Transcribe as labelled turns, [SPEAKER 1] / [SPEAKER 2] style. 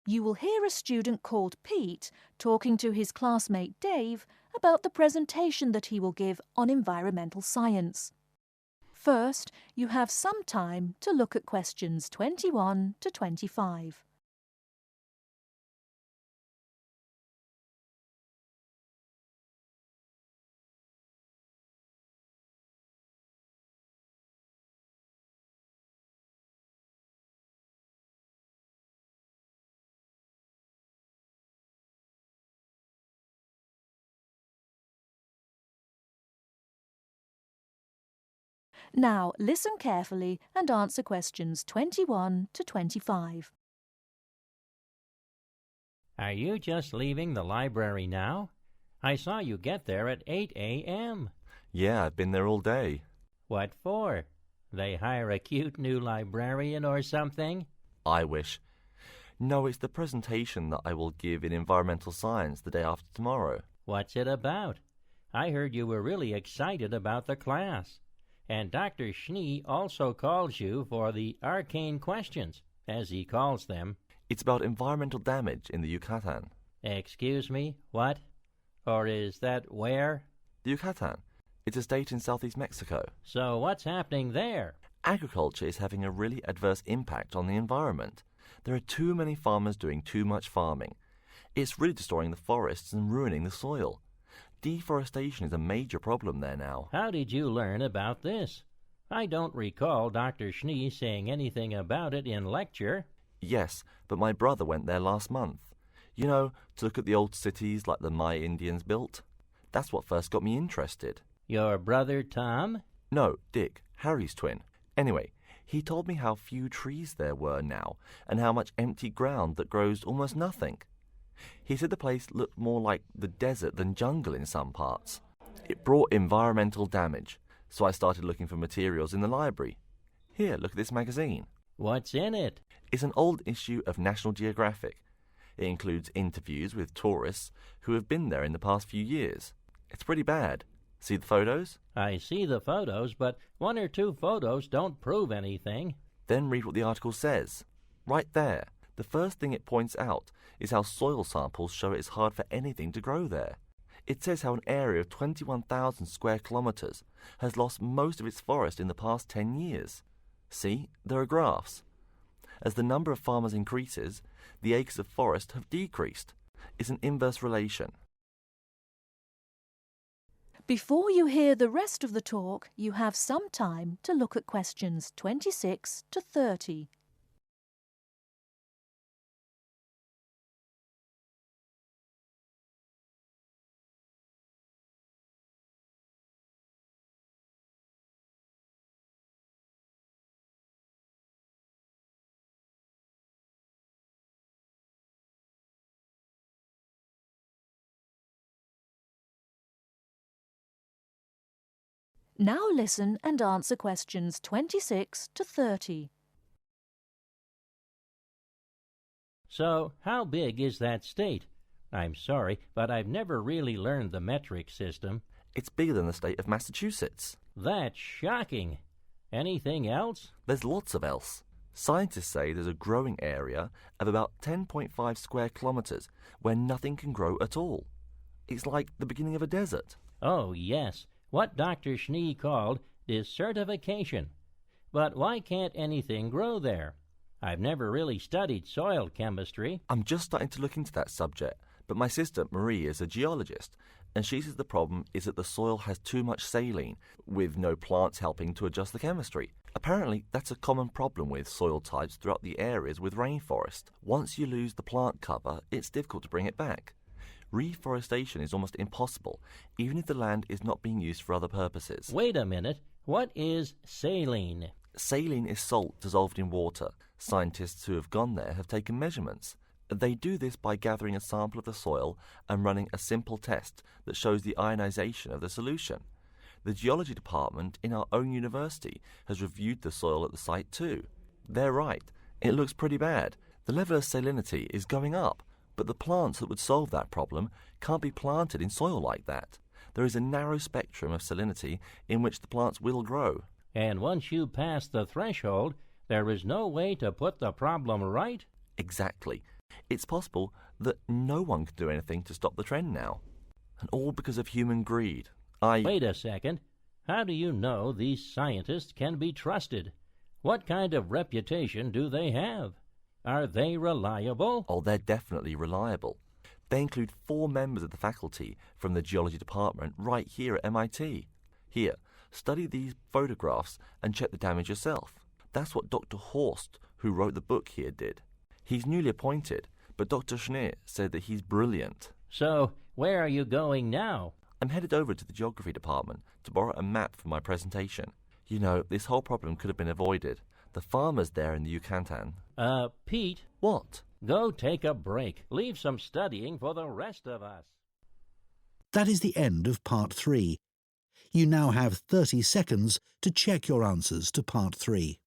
[SPEAKER 1] you will hear a student called Pete talking to his classmate Dave about the presentation that he will give on environmental science. First, you have some time to look at questions 21 to 25. Now, listen carefully and answer questions 21 to 25.
[SPEAKER 2] Are you just leaving the library now? I saw you get there at 8 a.m.
[SPEAKER 3] Yeah, I've been there all day.
[SPEAKER 2] What for? They hire a cute new librarian or something?
[SPEAKER 3] I wish. No, it's the presentation that I will give in environmental science the day after tomorrow.
[SPEAKER 2] What's it about? I heard you were really excited about the class. And Dr. Schnee also calls you for the arcane questions, as he calls them.
[SPEAKER 3] It's about environmental damage in the Yucatan.
[SPEAKER 2] Excuse me, what? Or is that where?
[SPEAKER 3] The Yucatan. It's a state in southeast Mexico.
[SPEAKER 2] So what's happening there?
[SPEAKER 3] Agriculture is having a really adverse impact on the environment. There are too many farmers doing too much farming. It's really destroying the forests and ruining the soil. Deforestation is a major problem there now.
[SPEAKER 2] How did you learn about this? I don't recall Dr. Schnee saying anything about it in lecture.
[SPEAKER 3] Yes, but my brother went there last month. You know, to look at the old cities like the Maya Indians built. That's what first got me interested.
[SPEAKER 2] Your brother Tom?
[SPEAKER 3] No, Dick, Harry's twin. Anyway, he told me how few trees there were now and how much empty ground that grows almost nothing. He said the place looked more like the desert than jungle in some parts. It brought environmental damage, so I started looking for materials in the library. Here, look at this magazine.
[SPEAKER 2] What's in it?
[SPEAKER 3] It's an old issue of National Geographic. It includes interviews with tourists who have been there in the past few years. It's pretty bad. See the photos?
[SPEAKER 2] I see the photos, but one or two photos don't prove anything.
[SPEAKER 3] Then read what the article says. Right there. The first thing it points out is how soil samples show it's hard for anything to grow there. It says how an area of 21,000 square kilometers has lost most of its forest in the past 10 years. See, there are graphs. As the number of farmers increases, the acres of forest have decreased. It's an inverse relation.
[SPEAKER 1] Before you hear the rest of the talk, you have some time to look at questions 26 to 30. Now listen and answer questions 26 to 30.
[SPEAKER 2] So, how big is that state? I'm sorry, but I've never really learned the metric system.
[SPEAKER 3] It's bigger than the state of Massachusetts.
[SPEAKER 2] That's shocking. Anything else?
[SPEAKER 3] There's lots of else. Scientists say there's a growing area of about 10.5 square kilometers where nothing can grow at all. It's like the beginning of a desert.
[SPEAKER 2] Oh, yes. What Dr. Schnee called desertification. But why can't anything grow there? I've never really studied soil chemistry.
[SPEAKER 3] I'm just starting to look into that subject, but my sister Marie is a geologist, and she says the problem is that the soil has too much saline, with no plants helping to adjust the chemistry. Apparently, that's a common problem with soil types throughout the areas with rainforest. Once you lose the plant cover, it's difficult to bring it back. Reforestation is almost impossible, even if the land is not being used for other purposes.
[SPEAKER 2] Wait a minute. What is saline?
[SPEAKER 3] Saline is salt dissolved in water. Scientists who have gone there have taken measurements. They do this by gathering a sample of the soil and running a simple test that shows the ionization of the solution. The geology department in our own university has reviewed the soil at the site too. They're right. It looks pretty bad. The level of salinity is going up. But the plants that would solve that problem can't be planted in soil like that. There is a narrow spectrum of salinity in which the plants will grow.
[SPEAKER 2] And once you pass the threshold, there is no way to put the problem right?
[SPEAKER 3] Exactly. It's possible that no one can do anything to stop the trend now. And all because of human greed.
[SPEAKER 2] Wait a second. How do you know these scientists can be trusted? What kind of reputation do they have? Are they reliable?
[SPEAKER 3] Oh, they're definitely reliable. They include 4 members of the faculty from the geology department right here at MIT. Here, study these photographs and check the damage yourself. That's what Dr. Horst, who wrote the book here, did. He's newly appointed, but Dr. Schneer said that he's brilliant.
[SPEAKER 2] So, where are you going now?
[SPEAKER 3] I'm headed over to the geography department to borrow a map for my presentation. You know, this whole problem could have been avoided. The farmers there in the Yucatan.
[SPEAKER 2] Pete.
[SPEAKER 3] What?
[SPEAKER 2] Go take a break. Leave some studying for the rest of us.
[SPEAKER 4] That is the end of Part 3. You now have 30 seconds to check your answers to Part 3.